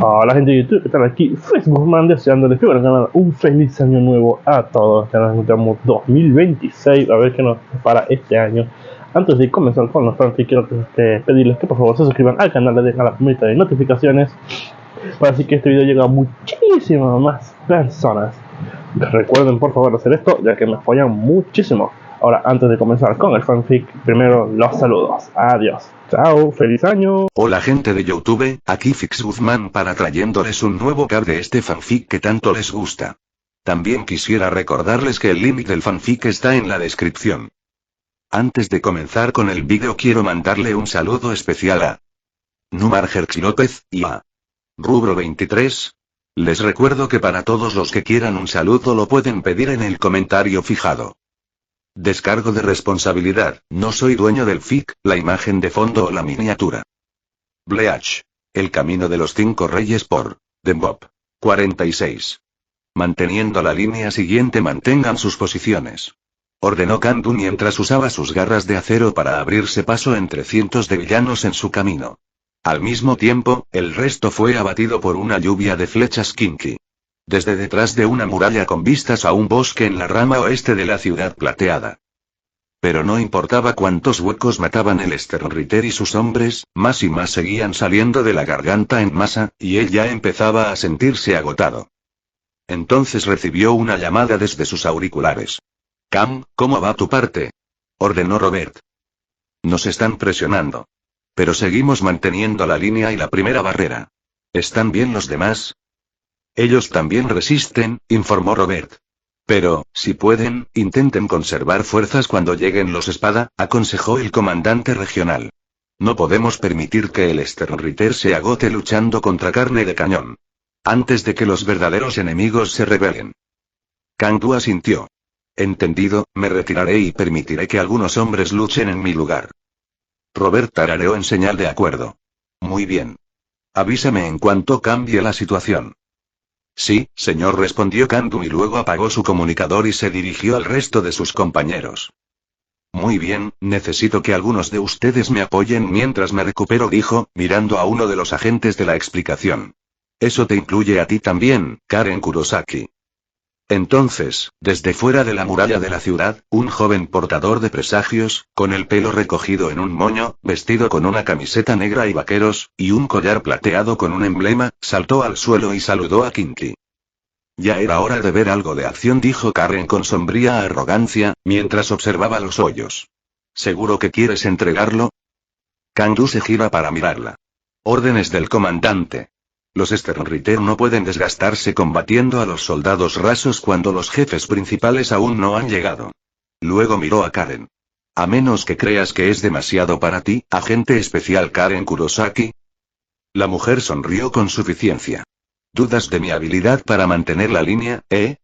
Hola gente de YouTube, ¿qué tal? Aquí Facebook deseándoles que ganar un feliz año nuevo a todos. Ya nos encontramos 2026, a ver qué nos para este año. Antes de comenzar con los fanfics, quiero pedirles que por favor se suscriban al canal, le dejen a la campanita de notificaciones para así que este video llegue a muchísimas más personas. Recuerden por favor hacer esto, ya que me apoyan muchísimo. Ahora, antes de comenzar con el fanfic, primero los saludos. Adiós. Chao, feliz año. Hola gente de YouTube, aquí Fix Guzmán para trayéndoles un nuevo cap de este fanfic que tanto les gusta. También quisiera recordarles que el link del fanfic está en la descripción. Antes de comenzar con el vídeo quiero mandarle un saludo especial a Numar Gerx López y a Rubro 23. Les recuerdo que para todos los que quieran un saludo lo pueden pedir en el comentario fijado. Descargo de responsabilidad, no soy dueño del fic, la imagen de fondo o la miniatura. Bleach. El camino de los 5 reyes por Dembob 46. Manteniendo la línea siguiente, mantengan sus posiciones. Ordenó Kandu mientras usaba sus garras de acero para abrirse paso entre cientos de villanos en su camino. Al mismo tiempo, el resto fue abatido por una lluvia de flechas Kinky. Desde detrás de una muralla con vistas a un bosque en la rama oeste de la ciudad plateada. Pero no importaba cuántos huecos mataban el Sternritter y sus hombres, más y más seguían saliendo de la garganta en masa, y él ya empezaba a sentirse agotado. Entonces recibió una llamada desde sus auriculares. «Cam, ¿cómo va tu parte?», ordenó Robert. «Nos están presionando. Pero seguimos manteniendo la línea y la primera barrera. ¿Están bien los demás?». «Ellos también resisten», informó Robert. «Pero, si pueden, intenten conservar fuerzas cuando lleguen los espada», aconsejó el comandante regional. «No podemos permitir que el Sternritter se agote luchando contra carne de cañón. Antes de que los verdaderos enemigos se rebelen». Kandu asintió. «Entendido, me retiraré y permitiré que algunos hombres luchen en mi lugar». Robert tarareó en señal de acuerdo. «Muy bien. Avísame en cuanto cambie la situación». «Sí, señor», respondió Kandu y luego apagó su comunicador y se dirigió al resto de sus compañeros. «Muy bien, necesito que algunos de ustedes me apoyen mientras me recupero», dijo, mirando a uno de los agentes de la explicación. «Eso te incluye a ti también, Karen Kurosaki». Entonces, desde fuera de la muralla de la ciudad, un joven portador de presagios, con el pelo recogido en un moño, vestido con una camiseta negra y vaqueros, y un collar plateado con un emblema, saltó al suelo y saludó a Kinky. «Ya era hora de ver algo de acción», dijo Karen con sombría arrogancia, mientras observaba los hoyos. «¿Seguro que quieres entregarlo?». Kandu se gira para mirarla. «Órdenes del comandante. Los Sternritter no pueden desgastarse combatiendo a los soldados rasos cuando los jefes principales aún no han llegado». Luego miró a Karen. «A menos que creas que es demasiado para ti, agente especial Karen Kurosaki». La mujer sonrió con suficiencia. «¿Dudas de mi habilidad para mantener la línea, eh?».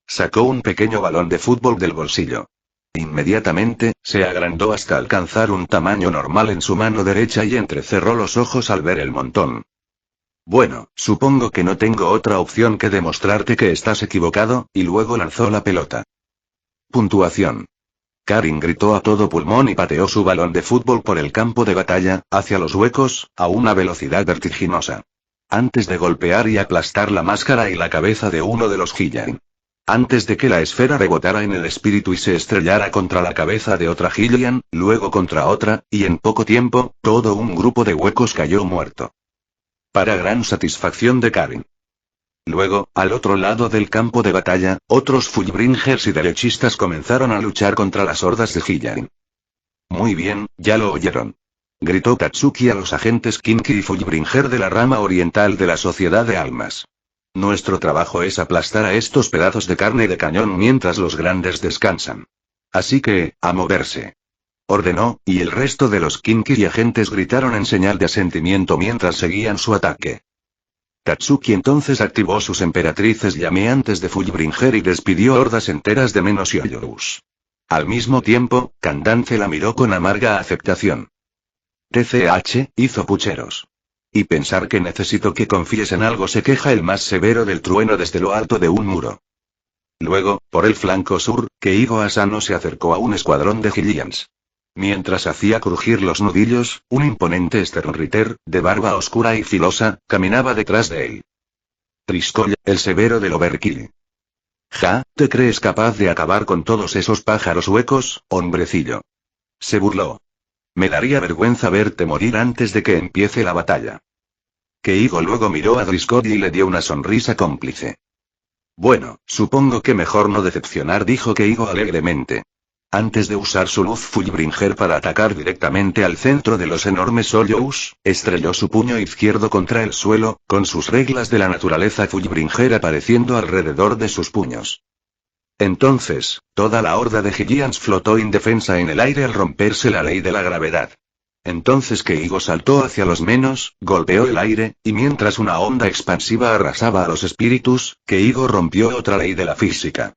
Sacó un pequeño balón de fútbol del bolsillo. Inmediatamente, se agrandó hasta alcanzar un tamaño normal en su mano derecha y entrecerró los ojos al ver el montón. «Bueno, supongo que no tengo otra opción que demostrarte que estás equivocado», y luego lanzó la pelota. Puntuación. Karen gritó a todo pulmón y pateó su balón de fútbol por el campo de batalla, hacia los huecos, a una velocidad vertiginosa. Antes de golpear y aplastar la máscara y la cabeza de uno de los Hillian. Antes de que la esfera rebotara en el espíritu y se estrellara contra la cabeza de otra Hillian, luego contra otra, y en poco tiempo, todo un grupo de huecos cayó muerto. Para gran satisfacción de Karen. Luego, al otro lado del campo de batalla, otros Fullbringers y derechistas comenzaron a luchar contra las hordas de Hillian. «Muy bien, ya lo oyeron», gritó Katsuki a los agentes Kinky y Fullbringer de la rama oriental de la Sociedad de Almas. «Nuestro trabajo es aplastar a estos pedazos de carne de cañón mientras los grandes descansan. Así que, a moverse», ordenó, y el resto de los Kinky y agentes gritaron en señal de asentimiento mientras seguían su ataque. Katsuki entonces activó sus emperatrices llameantes de Fullbringer y despidió hordas enteras de menos yoyos. Al mismo tiempo, Candance la miró con amarga aceptación. «TCH, hizo pucheros. Y pensar que necesito que confíes en algo», se queja el más severo del trueno desde lo alto de un muro. Luego, por el flanco sur, Keigo Asano se acercó a un escuadrón de Hillians. Mientras hacía crujir los nudillos, un imponente Sternritter, de barba oscura y filosa, caminaba detrás de él. Driscoll, el severo del Overkill. Ja, ¿te crees capaz de acabar con todos esos pájaros huecos, hombrecillo? Se burló. Me daría vergüenza verte morir antes de que empiece la batalla. Keigo luego miró a Driscoll y le dio una sonrisa cómplice. Bueno, supongo que mejor no decepcionar, dijo Keigo alegremente. Antes de usar su luz Fullbringer para atacar directamente al centro de los enormes Hoyous, estrelló su puño izquierdo contra el suelo, con sus reglas de la naturaleza Fullbringer apareciendo alrededor de sus puños. Entonces, toda la horda de Giants flotó indefensa en el aire al romperse la ley de la gravedad. Entonces Keigo saltó hacia los menos, golpeó el aire, y mientras una onda expansiva arrasaba a los espíritus, Keigo rompió otra ley de la física.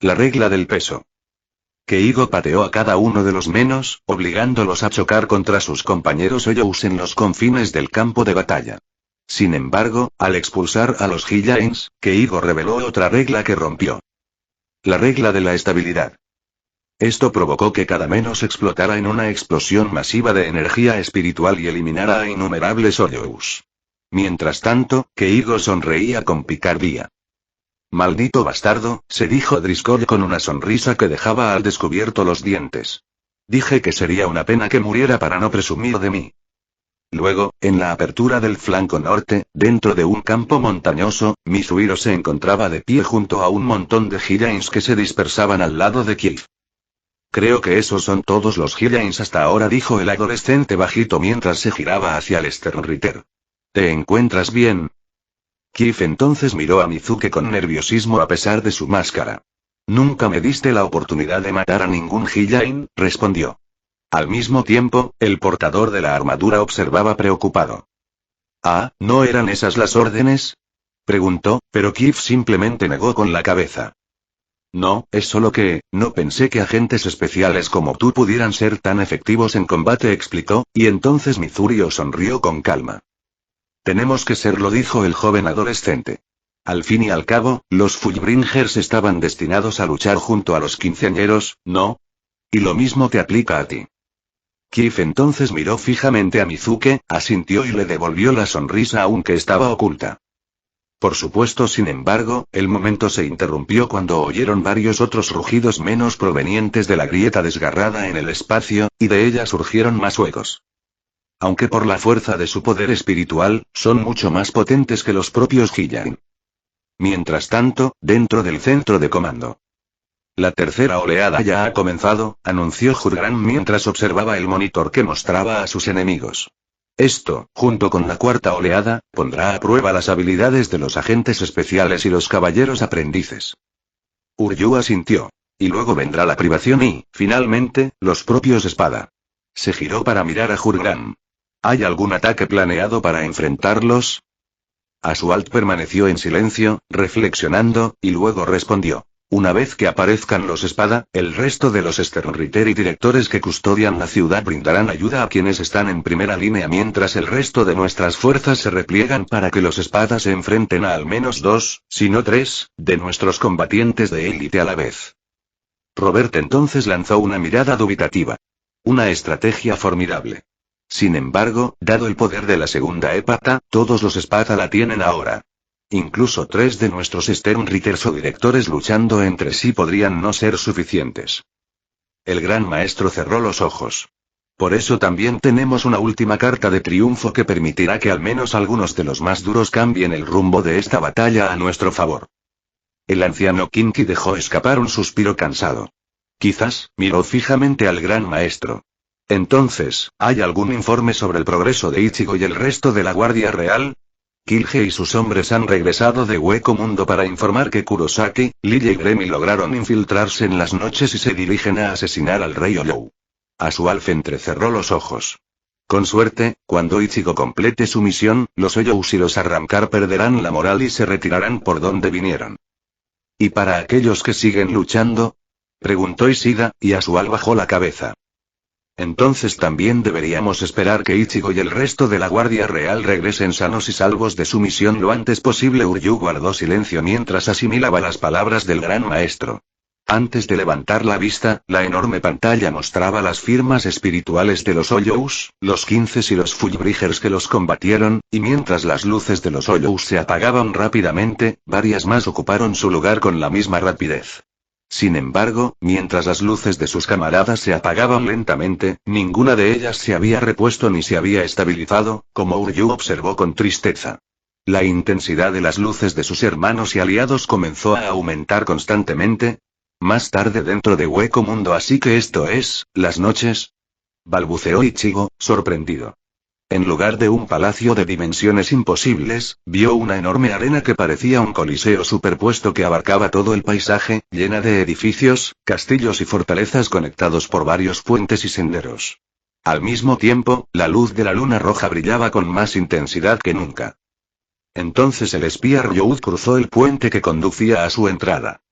La regla del peso. Keigo pateó a cada uno de los menos, obligándolos a chocar contra sus compañeros Hoyous en los confines del campo de batalla. Sin embargo, al expulsar a los Giants, Keigo reveló otra regla que rompió. La regla de la estabilidad. Esto provocó que cada menos explotara en una explosión masiva de energía espiritual y eliminara a innumerables Hoyous. Mientras tanto, Keigo sonreía con picardía. Maldito bastardo, se dijo Driscoll con una sonrisa que dejaba al descubierto los dientes. Dije que sería una pena que muriera para no presumir de mí. Luego, en la apertura del flanco norte, dentro de un campo montañoso, Mizuhiro se encontraba de pie junto a un montón de Giants que se dispersaban al lado de Kiev. Creo que esos son todos los Giants hasta ahora, dijo el adolescente bajito mientras se giraba hacia el Sternritter. ¿Te encuentras bien? Kiev entonces miró a Mizuke con nerviosismo a pesar de su máscara. Nunca me diste la oportunidad de matar a ningún Giant, respondió. Al mismo tiempo, el portador de la armadura observaba preocupado. Ah, ¿no eran esas las órdenes? Preguntó, pero Kiev simplemente negó con la cabeza. No, es solo que, no pensé que agentes especiales como tú pudieran ser tan efectivos en combate, explicó, y entonces Mizuhiro sonrió con calma. Tenemos que serlo, dijo el joven adolescente. Al fin y al cabo, los Fullbringers estaban destinados a luchar junto a los quinceañeros, ¿no? Y lo mismo te aplica a ti. Kiev entonces miró fijamente a Mizuke, asintió y le devolvió la sonrisa aunque estaba oculta. Por supuesto, sin embargo, el momento se interrumpió cuando oyeron varios otros rugidos menos provenientes de la grieta desgarrada en el espacio, y de ella surgieron más huecos. Aunque por la fuerza de su poder espiritual, son mucho más potentes que los propios Giant. Mientras tanto, dentro del centro de comando. La tercera oleada ya ha comenzado, anunció Jurgran mientras observaba el monitor que mostraba a sus enemigos. Esto, junto con la cuarta oleada, pondrá a prueba las habilidades de los agentes especiales y los caballeros aprendices. Uryu asintió. Y luego vendrá la privación y, finalmente, los propios espada. Se giró para mirar a Jurgran. ¿Hay algún ataque planeado para enfrentarlos? Asualt permaneció en silencio, reflexionando, y luego respondió. Una vez que aparezcan los espada, el resto de los Sternritter y directores que custodian la ciudad brindarán ayuda a quienes están en primera línea mientras el resto de nuestras fuerzas se repliegan para que los espada se enfrenten a al menos 2, si no 3, de nuestros combatientes de élite a la vez. Robert entonces lanzó una mirada dubitativa. Una estrategia formidable. Sin embargo, dado el poder de la segunda épata, todos los espada la tienen ahora. Incluso 3 de nuestros Sternritters o directores luchando entre sí podrían no ser suficientes. El gran maestro cerró los ojos. Por eso también tenemos una última carta de triunfo que permitirá que al menos algunos de los más duros cambien el rumbo de esta batalla a nuestro favor. El anciano Kinki dejó escapar un suspiro cansado. Quizás, miró fijamente al gran maestro. Entonces, ¿hay algún informe sobre el progreso de Ichigo y el resto de la Guardia Real? Killge y sus hombres han regresado de Hueco Mundo para informar que Kurosaki, Lille y Gremi lograron infiltrarse en las noches y se dirigen a asesinar al rey Olou. Asualf entrecerró los ojos. Con suerte, cuando Ichigo complete su misión, los Hoyous y los Arrancar perderán la moral y se retirarán por donde vinieron. ¿Y para aquellos que siguen luchando? Preguntó Ishida, y Asual bajó la cabeza. Entonces también deberíamos esperar que Ichigo y el resto de la Guardia Real regresen sanos y salvos de su misión lo antes posible. Uryu guardó silencio mientras asimilaba las palabras del gran maestro. Antes de levantar la vista, la enorme pantalla mostraba las firmas espirituales de los Hoyous, los 15 y los Fullbringers que los combatieron, y mientras las luces de los Hoyous se apagaban rápidamente, varias más ocuparon su lugar con la misma rapidez. Sin embargo, mientras las luces de sus camaradas se apagaban lentamente, ninguna de ellas se había repuesto ni se había estabilizado, como Uryu observó con tristeza. La intensidad de las luces de sus hermanos y aliados comenzó a aumentar constantemente. Más tarde dentro de Hueco Mundo, así que esto es, las noches, balbuceó Ichigo, sorprendido. En lugar de un palacio de dimensiones imposibles, vio una enorme arena que parecía un coliseo superpuesto que abarcaba todo el paisaje, llena de edificios, castillos y fortalezas conectados por varios puentes y senderos. Al mismo tiempo, la luz de la luna roja brillaba con más intensidad que nunca. Entonces el espía Ryuud cruzó el puente que conducía a su entrada.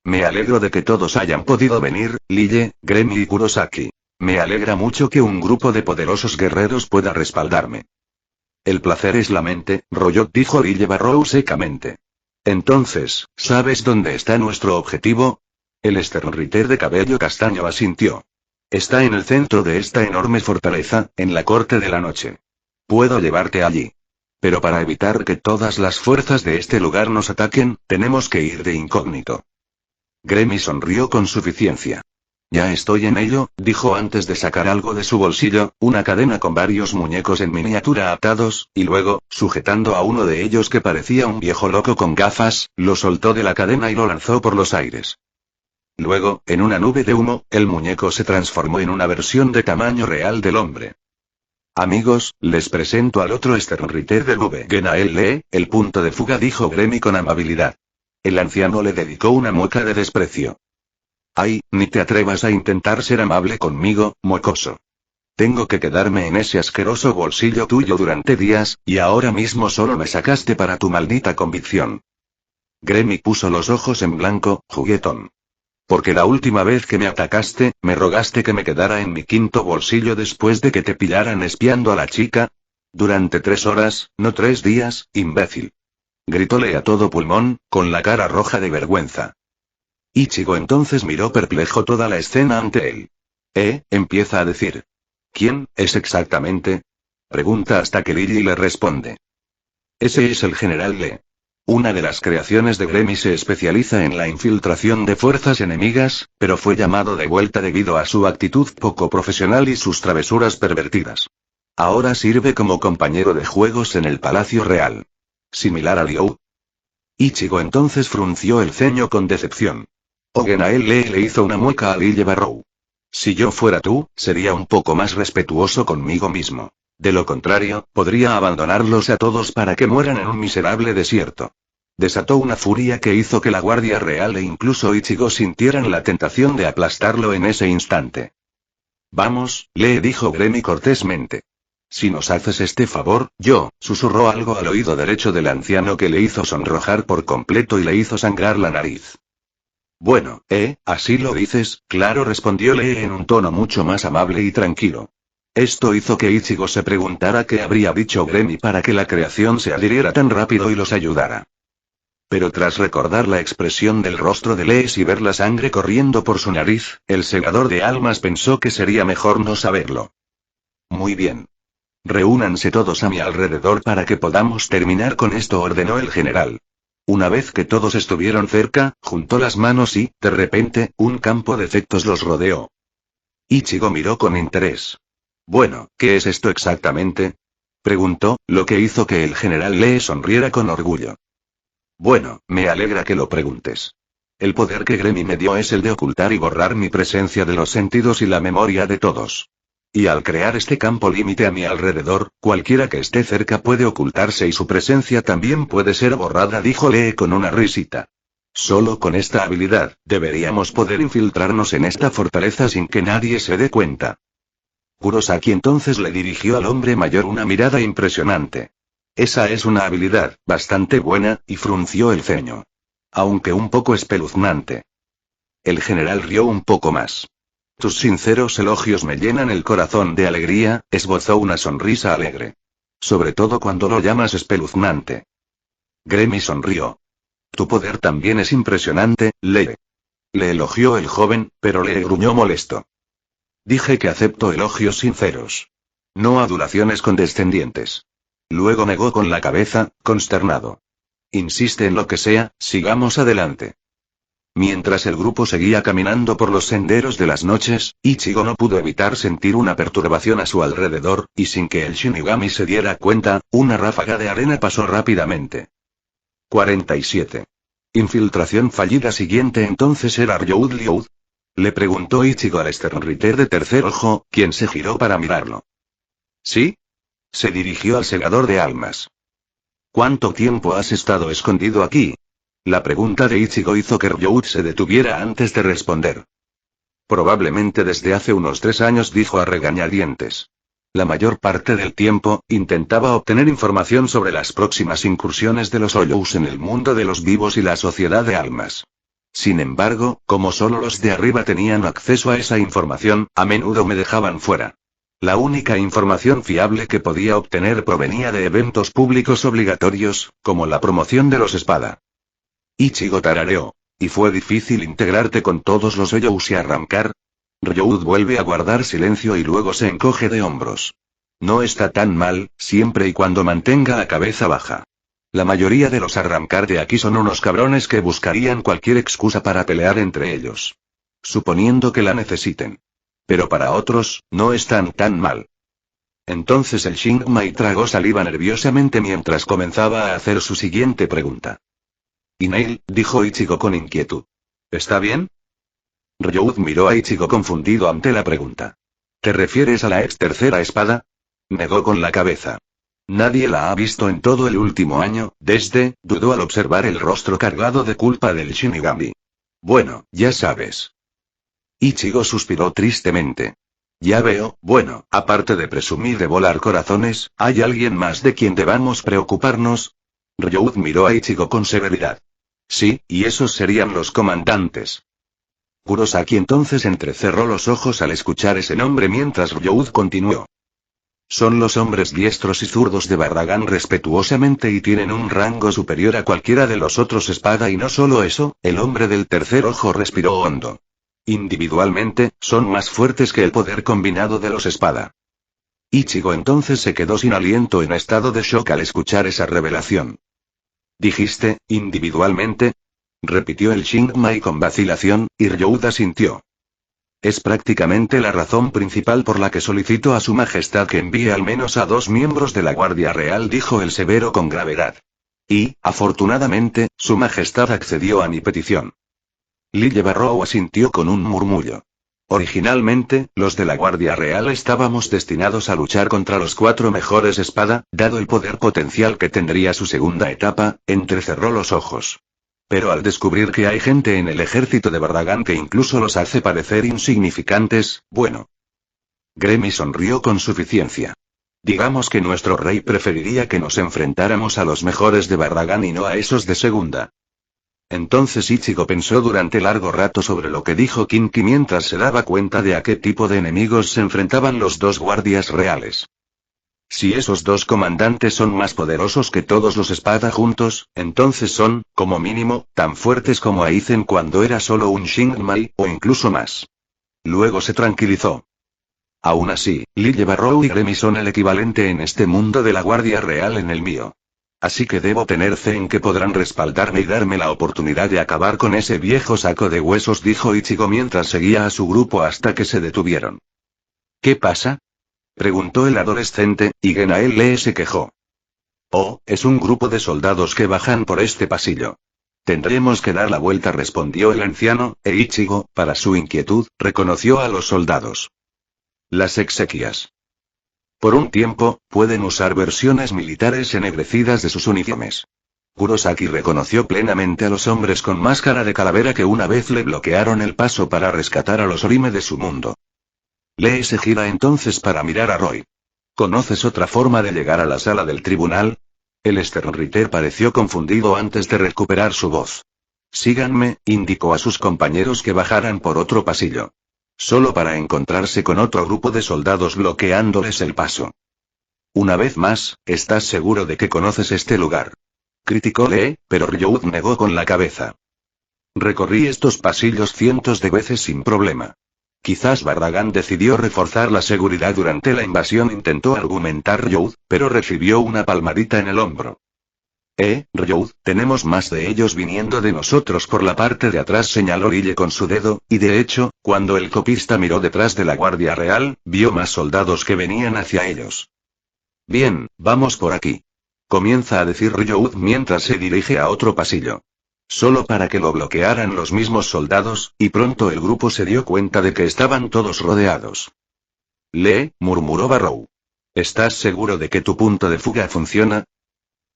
Me alegro de que todos hayan podido venir, Lie, Gremi y Kurosaki. Me alegra mucho que un grupo de poderosos guerreros pueda respaldarme. El placer es la mente, Royot, dijo Lie Barrow secamente. Entonces, ¿sabes dónde está nuestro objetivo? El Sternritter de cabello castaño asintió. Está en el centro de esta enorme fortaleza, en la Corte de la Noche. Puedo llevarte allí. Pero para evitar que todas las fuerzas de este lugar nos ataquen, tenemos que ir de incógnito. Gremi sonrió con suficiencia. Ya estoy en ello, dijo antes de sacar algo de su bolsillo, una cadena con varios muñecos en miniatura atados, y luego, sujetando a uno de ellos que parecía un viejo loco con gafas, lo soltó de la cadena y lo lanzó por los aires. Luego, en una nube de humo, el muñeco se transformó en una versión de tamaño real del hombre. Amigos, les presento al otro Sternritter de nube. Genael Lee, el punto de fuga, dijo Gremi con amabilidad. El anciano le dedicó una mueca de desprecio. Ay, ni te atrevas a intentar ser amable conmigo, mocoso. Tengo que quedarme en ese asqueroso bolsillo tuyo durante días, y ahora mismo solo me sacaste para tu maldita convicción. Gremi puso los ojos en blanco, juguetón. Porque la última vez que me atacaste, me rogaste que me quedara en mi quinto bolsillo después de que te pillaran espiando a la chica. Durante 3 horas, no 3 días, imbécil. Gritóle a todo pulmón, con la cara roja de vergüenza. Ichigo entonces miró perplejo toda la escena ante él. Empieza a decir. ¿Quién es exactamente? Pregunta hasta que Lily le responde. Ese es el general Lee. Una de las creaciones de Gremi se especializa en la infiltración de fuerzas enemigas, pero fue llamado de vuelta debido a su actitud poco profesional y sus travesuras pervertidas. Ahora sirve como compañero de juegos en el Palacio Real. ¿Similar a Liu? Ichigo entonces frunció el ceño con decepción. Genael Lee le hizo una mueca a Lie Barrow. Si yo fuera tú, sería un poco más respetuoso conmigo mismo. De lo contrario, podría abandonarlos a todos para que mueran en un miserable desierto. Desató una furia que hizo que la Guardia Real e incluso Ichigo sintieran la tentación de aplastarlo en ese instante. Vamos, le dijo Gremi cortésmente. Si nos haces este favor, susurró algo al oído derecho del anciano que le hizo sonrojar por completo y le hizo sangrar la nariz. Bueno, así lo dices, claro, respondió Lee en un tono mucho más amable y tranquilo. Esto hizo que Ichigo se preguntara qué habría dicho Gremi para que la creación se adhiriera tan rápido y los ayudara. Pero tras recordar la expresión del rostro de Lee y ver la sangre corriendo por su nariz, el segador de almas pensó que sería mejor no saberlo. Muy bien. Reúnanse todos a mi alrededor para que podamos terminar con esto, ordenó el general. Una vez que todos estuvieron cerca, juntó las manos y, de repente, un campo de efectos los rodeó. Ichigo miró con interés. Bueno, ¿qué es esto exactamente? Preguntó, lo que hizo que el general Lee sonriera con orgullo. Bueno, me alegra que lo preguntes. El poder que Gremi me dio es el de ocultar y borrar mi presencia de los sentidos y la memoria de todos. Y al crear este campo límite a mi alrededor, cualquiera que esté cerca puede ocultarse y su presencia también puede ser borrada, dijo Lee con una risita. Solo con esta habilidad, deberíamos poder infiltrarnos en esta fortaleza sin que nadie se dé cuenta. Kurosaki entonces le dirigió al hombre mayor una mirada impresionante. Esa es una habilidad, bastante buena, y frunció el ceño. Aunque un poco espeluznante. El general rió un poco más. Tus sinceros elogios me llenan el corazón de alegría, esbozó una sonrisa alegre. Sobre todo cuando lo llamas espeluznante. Gremi sonrió. Tu poder también es impresionante, Lee. Le elogió el joven, pero le gruñó molesto. Dije que acepto elogios sinceros. No adulaciones condescendientes. Luego negó con la cabeza, consternado. Insiste en lo que sea, sigamos adelante. Mientras el grupo seguía caminando por los senderos de las noches, Ichigo no pudo evitar sentir una perturbación a su alrededor, y sin que el Shinigami se diera cuenta, una ráfaga de arena pasó rápidamente. 47. Infiltración fallida siguiente. Entonces era Ryoud Liud. Le preguntó Ichigo al Sternritter de tercer ojo, quien se giró para mirarlo. ¿Sí? Se dirigió al segador de almas. ¿Cuánto tiempo has estado escondido aquí? La pregunta de Ichigo hizo que Ryoud se detuviera antes de responder. Probablemente desde hace unos 3 años, dijo a regañadientes. La mayor parte del tiempo, intentaba obtener información sobre las próximas incursiones de los Olyous en el mundo de los vivos y la sociedad de almas. Sin embargo, como solo los de arriba tenían acceso a esa información, a menudo me dejaban fuera. La única información fiable que podía obtener provenía de eventos públicos obligatorios, como la promoción de los espada. Ichigo tarareó. ¿Y fue difícil integrarte con todos los Olyous y arrancar? Ryoud vuelve a guardar silencio y luego se encoge de hombros. No está tan mal, siempre y cuando mantenga la cabeza baja. La mayoría de los arrancar de aquí son unos cabrones que buscarían cualquier excusa para pelear entre ellos. Suponiendo que la necesiten. Pero para otros, no están tan mal. Entonces el Shinigami tragó saliva nerviosamente mientras comenzaba a hacer su siguiente pregunta. ¿Y Neil?, dijo Ichigo con inquietud. ¿Está bien? Ryoud miró a Ichigo confundido ante la pregunta. ¿Te refieres a la ex tercera espada? Negó con la cabeza. Nadie la ha visto en todo el último año, dudó al observar el rostro cargado de culpa del Shinigami. Bueno, ya sabes. Ichigo suspiró tristemente. Ya veo, bueno, aparte de presumir de volar corazones, ¿hay alguien más de quien debamos preocuparnos? Ryoud miró a Ichigo con severidad. Sí, y esos serían los comandantes. Kurosaki entonces entrecerró los ojos al escuchar ese nombre mientras Ryoud continuó. Son los hombres diestros y zurdos de Barragán respetuosamente y tienen un rango superior a cualquiera de los otros espada y no solo eso, el hombre del tercer ojo respiró hondo. Individualmente, son más fuertes que el poder combinado de los espada. Ichigo entonces se quedó sin aliento en estado de shock al escuchar esa revelación. ¿Dijiste, individualmente? Repitió el Shinigami con vacilación, y Ryoud asintió. Es prácticamente la razón principal por la que solicito a su majestad que envíe al menos a 2 miembros de la Guardia Real, dijo el severo con gravedad. Y, afortunadamente, su majestad accedió a mi petición. Lille Barrow asintió con un murmullo. Originalmente, los de la Guardia Real estábamos destinados a luchar contra los 4 mejores espada, dado el poder potencial que tendría su segunda etapa, entrecerró los ojos. Pero al descubrir que hay gente en el ejército de Barragán que incluso los hace parecer insignificantes, bueno. Gremi sonrió con suficiencia. Digamos que nuestro rey preferiría que nos enfrentáramos a los mejores de Barragán y no a esos de segunda. Entonces Ichigo pensó durante largo rato sobre lo que dijo Kinki mientras se daba cuenta de a qué tipo de enemigos se enfrentaban los 2 guardias reales. Si esos 2 comandantes son más poderosos que todos los espada juntos, entonces son, como mínimo, tan fuertes como Aizen cuando era solo un Shinigami, o incluso más. Luego se tranquilizó. Aún así, Lille Barrow y Gremi son el equivalente en este mundo de la Guardia Real en el mío. Así que debo tener fe en que podrán respaldarme y darme la oportunidad de acabar con ese viejo saco de huesos, dijo Ichigo mientras seguía a su grupo hasta que se detuvieron. ¿Qué pasa?, preguntó el adolescente, y Genael Lee se quejó. Oh, es un grupo de soldados que bajan por este pasillo. Tendremos que dar la vuelta, respondió el anciano, e Ichigo, para su inquietud, reconoció a los soldados. Las exequias. Por un tiempo, pueden usar versiones militares ennegrecidas de sus uniformes. Kurosaki reconoció plenamente a los hombres con máscara de calavera que una vez le bloquearon el paso para rescatar a los Orime de su mundo. Lee se gira entonces para mirar a Roy. ¿Conoces otra forma de llegar a la sala del tribunal? El Sternritter pareció confundido antes de recuperar su voz. Síganme, indicó a sus compañeros que bajaran por otro pasillo. Solo para encontrarse con otro grupo de soldados bloqueándoles el paso. Una vez más, ¿estás seguro de que conoces este lugar?, criticó Lee, pero Ryoud negó con la cabeza. Recorrí estos pasillos cientos de veces sin problema. Quizás Barragán decidió reforzar la seguridad durante la invasión, intentó argumentar Ryoud, pero recibió una palmadita en el hombro. Ryoud, tenemos más de ellos viniendo de nosotros por la parte de atrás, señaló Lille con su dedo, y de hecho, cuando el copista miró detrás de la Guardia Real, vio más soldados que venían hacia ellos. Bien, vamos por aquí. Comienza a decir Ryoud mientras se dirige a otro pasillo. Solo para que lo bloquearan los mismos soldados, y pronto el grupo se dio cuenta de que estaban todos rodeados. Murmuró Barrow. ¿Estás seguro de que tu punto de fuga funciona?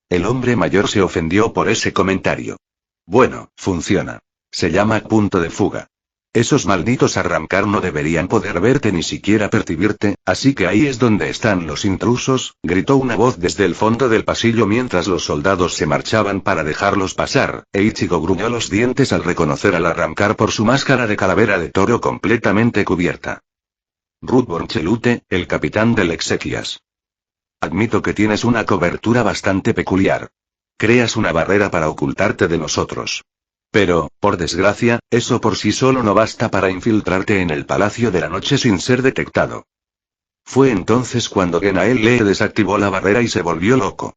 El hombre mayor se ofendió por ese comentario. Bueno, funciona. Se llama punto de fuga. Esos malditos Arrancar no deberían poder verte ni siquiera percibirte, así que ahí es donde están los intrusos, gritó una voz desde el fondo del pasillo mientras los soldados se marchaban para dejarlos pasar, e Ichigo gruñó los dientes al reconocer al Arrancar por su máscara de calavera de toro completamente cubierta. Ruthborn Chelute, el capitán del Exequias. Admito que tienes una cobertura bastante peculiar. Creas una barrera para ocultarte de nosotros. Pero, por desgracia, eso por sí solo no basta para infiltrarte en el Palacio de la Noche sin ser detectado. Fue entonces cuando Genael Lee desactivó la barrera y se volvió loco.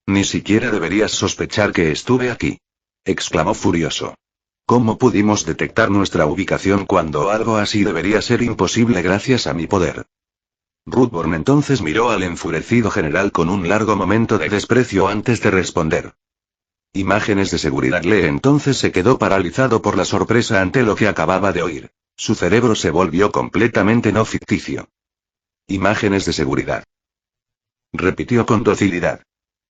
Ni siquiera deberías sospechar que estuve aquí. Exclamó furioso. ¿Cómo pudimos detectar nuestra ubicación cuando algo así debería ser imposible gracias a mi poder? Ruthborn entonces miró al enfurecido general con un largo momento de desprecio antes de responder. Imágenes de seguridad. Lee entonces se quedó paralizado por la sorpresa ante lo que acababa de oír. Su cerebro se volvió completamente no ficticio. Imágenes de seguridad. Repitió con docilidad.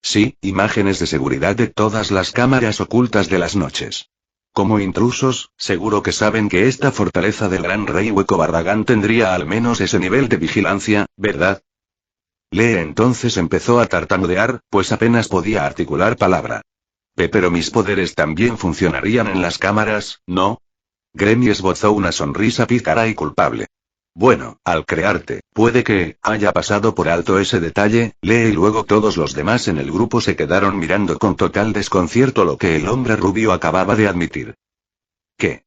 Sí, imágenes de seguridad de todas las cámaras ocultas de las noches. Como intrusos, seguro que saben que esta fortaleza del gran rey Hueco Barragán tendría al menos ese nivel de vigilancia, ¿verdad? Lee entonces empezó a tartamudear, pues apenas podía articular palabra. Pero mis poderes también funcionarían en las cámaras, ¿no? Gremmy esbozó una sonrisa pícara y culpable. Bueno, al crearte, puede que haya pasado por alto ese detalle. Lee y luego todos los demás en el grupo se quedaron mirando con total desconcierto lo que el hombre rubio acababa de admitir. ¿Qué?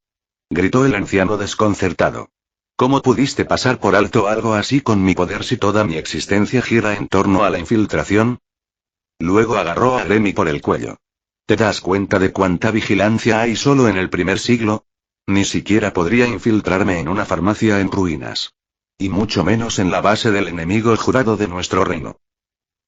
Gritó el anciano desconcertado. ¿Cómo pudiste pasar por alto algo así con mi poder si toda mi existencia gira en torno a la infiltración? Luego agarró a Gremmy por el cuello. ¿Te das cuenta de cuánta vigilancia hay solo en el primer siglo? Ni siquiera podría infiltrarme en una farmacia en ruinas. Y mucho menos en la base del enemigo jurado de nuestro reino.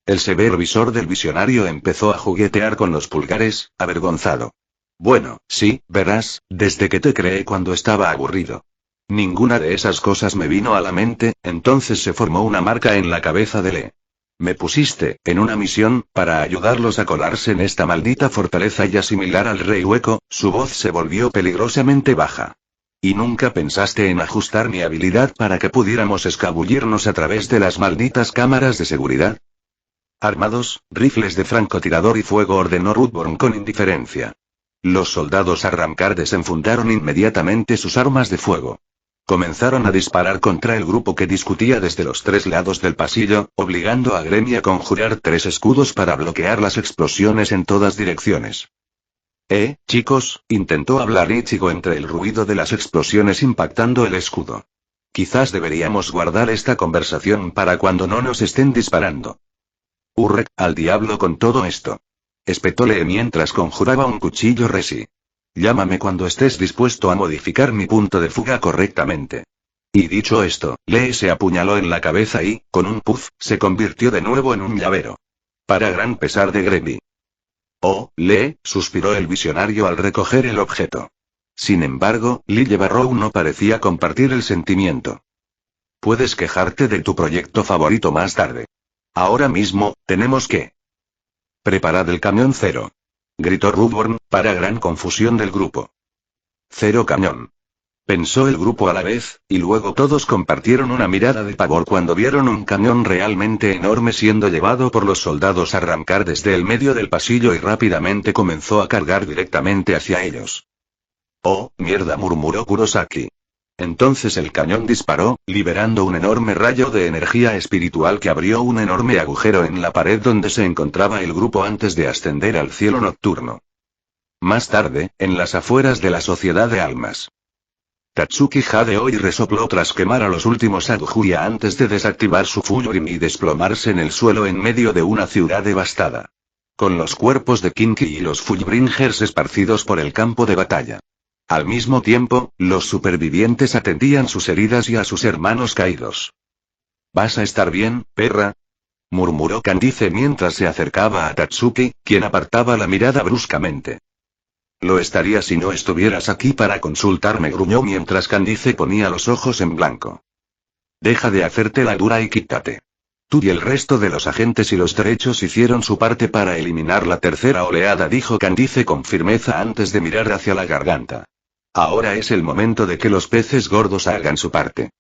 El severo visor del visionario empezó a juguetear con los pulgares, avergonzado. Bueno, sí, verás, desde que te creé cuando estaba aburrido. Ninguna de esas cosas me vino a la mente, entonces se formó una marca en la cabeza de Lee. Me pusiste, en una misión, para ayudarlos a colarse en esta maldita fortaleza y asimilar al rey Hueco. Su voz se volvió peligrosamente baja. ¿Y nunca pensaste en ajustar mi habilidad para que pudiéramos escabullirnos a través de las malditas cámaras de seguridad? Armados, rifles de francotirador y fuego, ordenó Ruthborn con indiferencia. Los soldados Arrancar desenfundaron inmediatamente sus armas de fuego. Comenzaron a disparar contra el grupo que discutía desde los tres lados del pasillo, obligando a Gremmy a conjurar 3 escudos para bloquear las explosiones en todas direcciones. Chicos, intentó hablar Ichigo entre el ruido de las explosiones impactando el escudo. Quizás deberíamos guardar esta conversación para cuando no nos estén disparando. Urrek, al diablo con todo esto. Espetó Lee mientras conjuraba un cuchillo Resi. Llámame cuando estés dispuesto a modificar mi punto de fuga correctamente. Y dicho esto, Lee se apuñaló en la cabeza y, con un puff, se convirtió de nuevo en un llavero. Para gran pesar de Gremmy. Oh, Lee, suspiró el visionario al recoger el objeto. Sin embargo, Lille Barrow no parecía compartir el sentimiento. Puedes quejarte de tu proyecto favorito más tarde. Ahora mismo, tenemos que... Preparad el camión cero. Gritó Ruthborn, para gran confusión del grupo. Cero cañón. Pensó el grupo a la vez, y luego todos compartieron una mirada de pavor cuando vieron un cañón realmente enorme siendo llevado por los soldados a arrancar desde el medio del pasillo y rápidamente comenzó a cargar directamente hacia ellos. Oh, mierda, murmuró Kurosaki. Entonces el cañón disparó, liberando un enorme rayo de energía espiritual que abrió un enorme agujero en la pared donde se encontraba el grupo antes de ascender al cielo nocturno. Más tarde, en las afueras de la Sociedad de Almas. Tatsuki Hadeo resopló tras quemar a los últimos Adjuya antes de desactivar su Fullrim y desplomarse en el suelo en medio de una ciudad devastada. Con los cuerpos de Kinky y los Fullbringers esparcidos por el campo de batalla. Al mismo tiempo, los supervivientes atendían sus heridas y a sus hermanos caídos. ¿Vas a estar bien, perra?, murmuró Candice mientras se acercaba a Tatsuki, quien apartaba la mirada bruscamente. Lo estaría si no estuvieras aquí para consultarme, gruñó mientras Candice ponía los ojos en blanco. Deja de hacerte la dura y quítate. Tú y el resto de los agentes y los derechos hicieron su parte para eliminar la tercera oleada, dijo Candice con firmeza antes de mirar hacia la garganta. Ahora es el momento de que los peces gordos hagan su parte.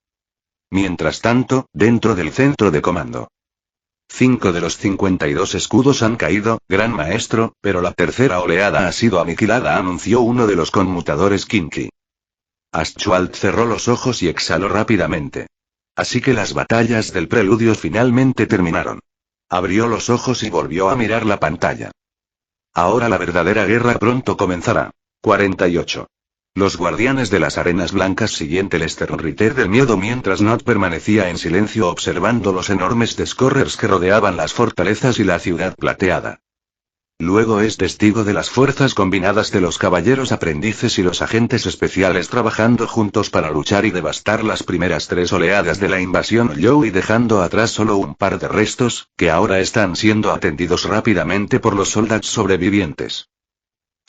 Mientras tanto, dentro del centro de comando. 5 de los 52 escudos han caído, gran maestro, pero la tercera oleada ha sido aniquilada, anunció uno de los conmutadores Kinky. Aschwald cerró los ojos y exhaló rápidamente. Así que las batallas del preludio finalmente terminaron. Abrió los ojos y volvió a mirar la pantalla. Ahora la verdadera guerra pronto comenzará. 48. Los guardianes de las arenas blancas siguiente el Sternritter del miedo mientras Nott permanecía en silencio observando los enormes descorrers que rodeaban las fortalezas y la ciudad plateada. Luego es testigo de las fuerzas combinadas de los caballeros aprendices y los agentes especiales trabajando juntos para luchar y devastar las primeras 3 oleadas de la invasión Youi, dejando atrás solo un par de restos, que ahora están siendo atendidos rápidamente por los soldados sobrevivientes.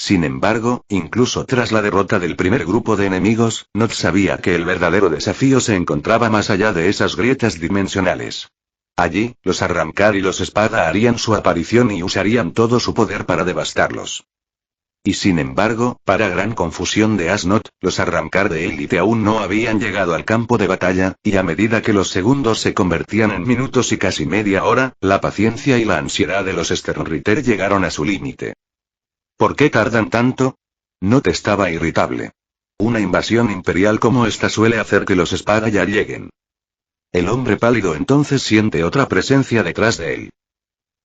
Sin embargo, incluso tras la derrota del primer grupo de enemigos, Nott sabía que el verdadero desafío se encontraba más allá de esas grietas dimensionales. Allí, los Arrancar y los Espada harían su aparición y usarían todo su poder para devastarlos. Y sin embargo, para gran confusión de Asnot, los Arrancar de élite aún no habían llegado al campo de batalla, y a medida que los segundos se convertían en minutos y casi media hora, la paciencia y la ansiedad de los Sternritter llegaron a su límite. ¿Por qué tardan tanto? Nott estaba irritable. Una invasión imperial como esta suele hacer que los Espada ya lleguen. El hombre pálido entonces siente otra presencia detrás de él.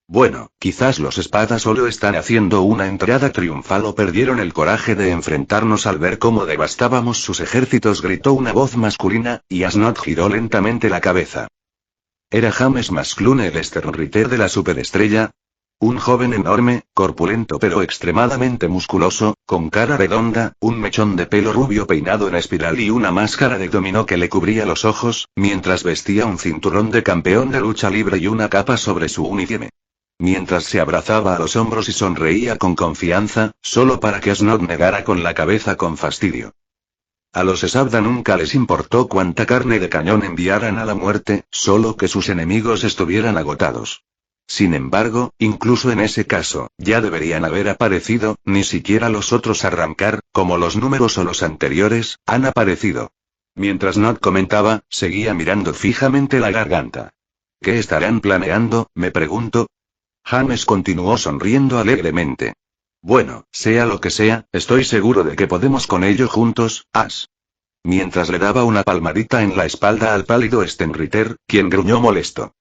Bueno, quizás los Espada solo están haciendo una entrada triunfal o perdieron el coraje de enfrentarnos al ver cómo devastábamos sus ejércitos, gritó una voz masculina, y Asnot giró lentamente la cabeza. Era James Masclune, el Sternritter de la superestrella. Un joven enorme, corpulento pero extremadamente musculoso, con cara redonda, un mechón de pelo rubio peinado en espiral y una máscara de dominó que le cubría los ojos, mientras vestía un cinturón de campeón de lucha libre y una capa sobre su uniforme. Mientras se abrazaba a los hombros y sonreía con confianza, solo para que Asnot negara con la cabeza con fastidio. A los Esabda nunca les importó cuánta carne de cañón enviaran a la muerte, solo que sus enemigos estuvieran agotados. Sin embargo, incluso en ese caso, ya deberían haber aparecido, ni siquiera los otros Arrancar, como los números o los anteriores, han aparecido. Mientras Nott comentaba, seguía mirando fijamente la garganta. ¿Qué estarán planeando?, me pregunto. James continuó sonriendo alegremente. Bueno, sea lo que sea, estoy seguro de que podemos con ello juntos, As. Mientras le daba una palmadita en la espalda al pálido Sternritter, quien gruñó molesto.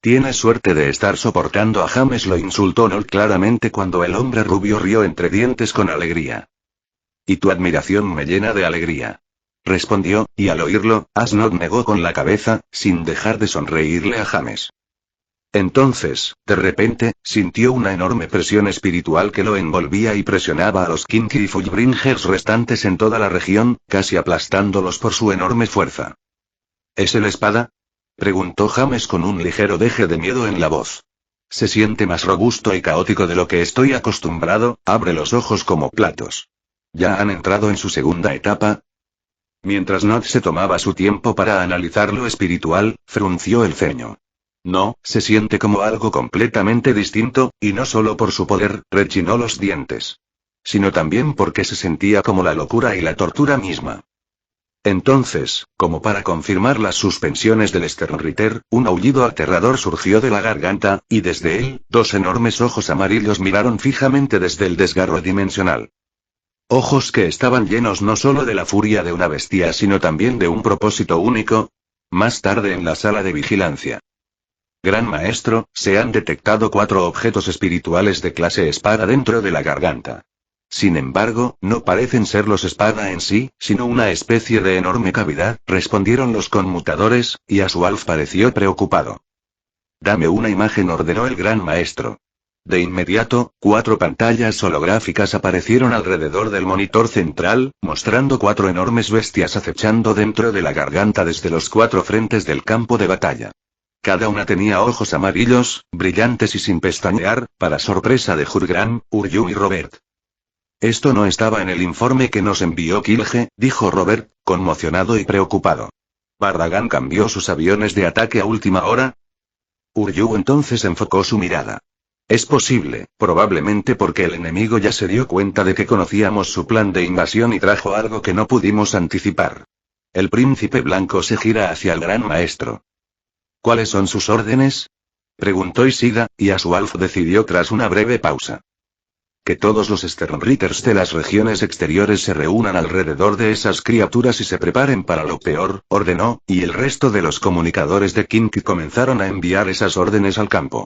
Tienes suerte de estar soportando a James, lo insultó Nott claramente cuando el hombre rubio rió entre dientes con alegría. Y tu admiración me llena de alegría. Respondió, y al oírlo, Asnot negó con la cabeza, sin dejar de sonreírle a James. Entonces, de repente, sintió una enorme presión espiritual que lo envolvía y presionaba a los Kinky y Fullbringers restantes en toda la región, casi aplastándolos por su enorme fuerza. ¿Es el Espada?, preguntó James con un ligero deje de miedo en la voz. Se siente más robusto y caótico de lo que estoy acostumbrado, abre los ojos como platos. ¿Ya han entrado en su segunda etapa? Mientras Nott se tomaba su tiempo para analizar lo espiritual, frunció el ceño. No, se siente como algo completamente distinto, y no solo por su poder, rechinó los dientes. Sino también porque se sentía como la locura y la tortura misma. Entonces, como para confirmar las suspensiones del Sternritter, un aullido aterrador surgió de la garganta, y desde él, 2 enormes ojos amarillos miraron fijamente desde el desgarro dimensional. Ojos que estaban llenos no solo de la furia de una bestia sino también de un propósito único. Más tarde en la sala de vigilancia. Gran maestro, se han detectado 4 objetos espirituales de clase espada dentro de la garganta. Sin embargo, no parecen ser los espada en sí, sino una especie de enorme cavidad, respondieron los conmutadores, y Asualf pareció preocupado. Dame una imagen, ordenó el gran maestro. De inmediato, 4 pantallas holográficas aparecieron alrededor del monitor central, mostrando 4 enormes bestias acechando dentro de la garganta desde los 4 frentes del campo de batalla. Cada una tenía ojos amarillos, brillantes y sin pestañear, para sorpresa de Jurgran, Uryu y Robert. Esto no estaba en el informe que nos envió Kilge, dijo Robert, conmocionado y preocupado. ¿Barragan cambió sus aviones de ataque a última hora? Uryu entonces enfocó su mirada. Es posible, probablemente porque el enemigo ya se dio cuenta de que conocíamos su plan de invasión y trajo algo que no pudimos anticipar. El príncipe blanco se gira hacia el gran maestro. ¿Cuáles son sus órdenes? Preguntó Ishida, y Asualf decidió tras una breve pausa. Que todos los Sternritters de las regiones exteriores se reúnan alrededor de esas criaturas y se preparen para lo peor, ordenó, y el resto de los comunicadores de Kinki comenzaron a enviar esas órdenes al campo.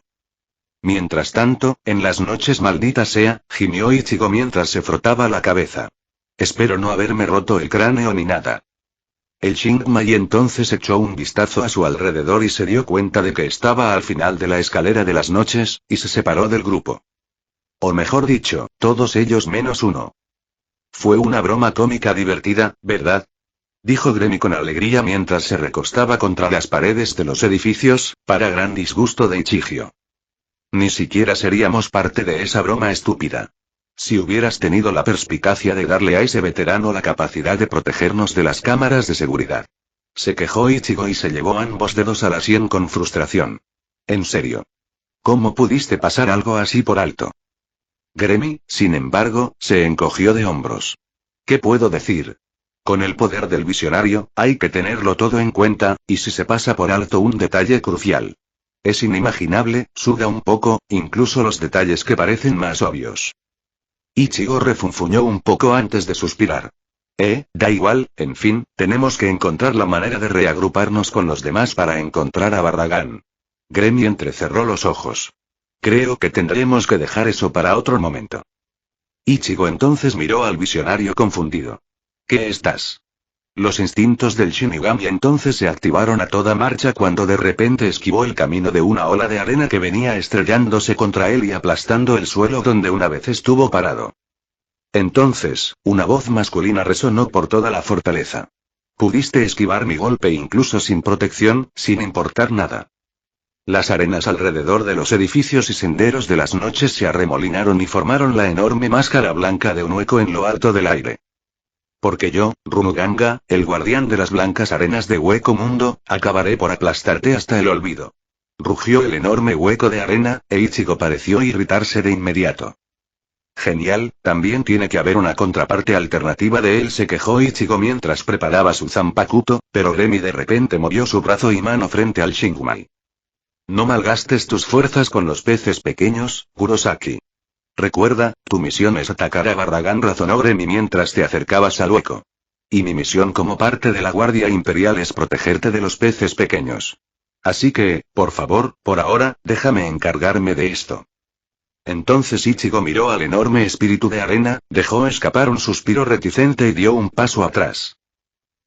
Mientras tanto, en las noches malditas sea, gimió Ichigo mientras se frotaba la cabeza. Espero no haberme roto el cráneo ni nada. El Shingmai entonces echó un vistazo a su alrededor y se dio cuenta de que estaba al final de la escalera de las noches, y se separó del grupo. O mejor dicho, todos ellos menos uno. Fue una broma cómica divertida, ¿verdad? Dijo Gremi con alegría mientras se recostaba contra las paredes de los edificios, para gran disgusto de Ichigio. Ni siquiera seríamos parte de esa broma estúpida. Si hubieras tenido la perspicacia de darle a ese veterano la capacidad de protegernos de las cámaras de seguridad. Se quejó Ichigo y se llevó ambos dedos a la sien con frustración. En serio. ¿Cómo pudiste pasar algo así por alto? Gremi, sin embargo, se encogió de hombros. ¿Qué puedo decir? Con el poder del visionario, hay que tenerlo todo en cuenta, y si se pasa por alto un detalle crucial. Es inimaginable, suda un poco, incluso los detalles que parecen más obvios. Ichigo refunfuñó un poco antes de suspirar. Da igual, en fin, tenemos que encontrar la manera de reagruparnos con los demás para encontrar a Barragán. Gremi entrecerró los ojos. Creo que tendremos que dejar eso para otro momento. Ichigo entonces miró al visionario confundido. ¿Qué estás? Los instintos del Shinigami entonces se activaron a toda marcha cuando de repente esquivó el camino de una ola de arena que venía estrellándose contra él y aplastando el suelo donde una vez estuvo parado. Entonces, una voz masculina resonó por toda la fortaleza. Pudiste esquivar mi golpe incluso sin protección, sin importar nada. Las arenas alrededor de los edificios y senderos de las noches se arremolinaron y formaron la enorme máscara blanca de un hueco en lo alto del aire. Porque yo, Runuganga, el guardián de las blancas arenas de Hueco Mundo, acabaré por aplastarte hasta el olvido. Rugió el enorme hueco de arena, e Ichigo pareció irritarse de inmediato. Genial, también tiene que haber una contraparte alternativa de él, se quejó Ichigo mientras preparaba su Zanpakuto, pero Gremi de repente movió su brazo y mano frente al Shingmai. No malgastes tus fuerzas con los peces pequeños, Kurosaki. Recuerda, tu misión es atacar a Barragán, razonó Gremi mientras te acercabas al hueco. Y mi misión como parte de la Guardia Imperial es protegerte de los peces pequeños. Así que, por favor, por ahora, déjame encargarme de esto. Entonces Ichigo miró al enorme espíritu de arena, dejó escapar un suspiro reticente y dio un paso atrás.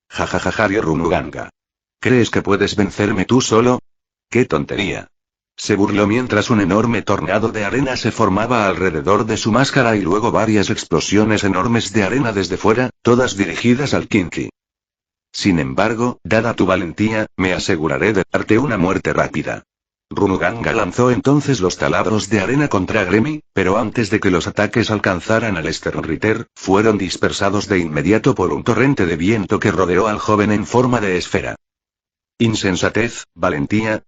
Jajajaja, Runuganga. ¿Crees que puedes vencerme tú solo? ¡Qué tontería! Se burló mientras un enorme tornado de arena se formaba alrededor de su máscara y luego varias explosiones enormes de arena desde fuera, todas dirigidas al Kinki. Sin embargo, dada tu valentía, me aseguraré de darte una muerte rápida. Runuganga lanzó entonces los taladros de arena contra Gremi, pero antes de que los ataques alcanzaran al Sternritter, fueron dispersados de inmediato por un torrente de viento que rodeó al joven en forma de esfera. ¿Insensatez, valentía?